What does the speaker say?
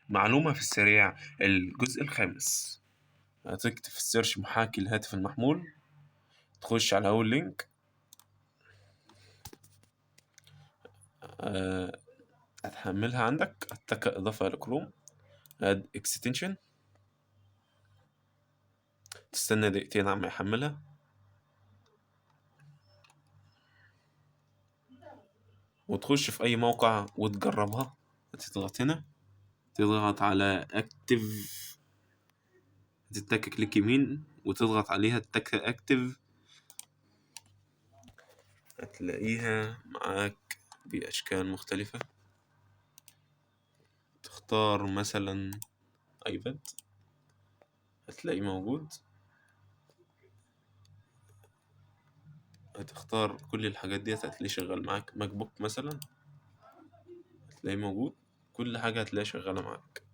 معلومة في السريع، الجزء الخامس. هتكتب في السيرش محاكي الهاتف المحمول، تخش على أول لينك. آه، هتحملها عندك، هتك إضافة إلى كروم، اد اكستنشن، تستنى دقيقتين عم يحملها، وتخش في أي موقع وتجربها. هتضغط هنا، تضغط على اكتف، هتتك كليك يمين وتضغط عليها تتك اكتف، هتلاقيها معاك بأشكال مختلفة. تختار مثلا ايباد، هتلاقيه موجود. هتختار كل الحاجات دي هتلاقيه شغال معاك. ماك بوك مثلا، هتلاقيه موجود. كل حاجة هتلاقيها شغالة معاك.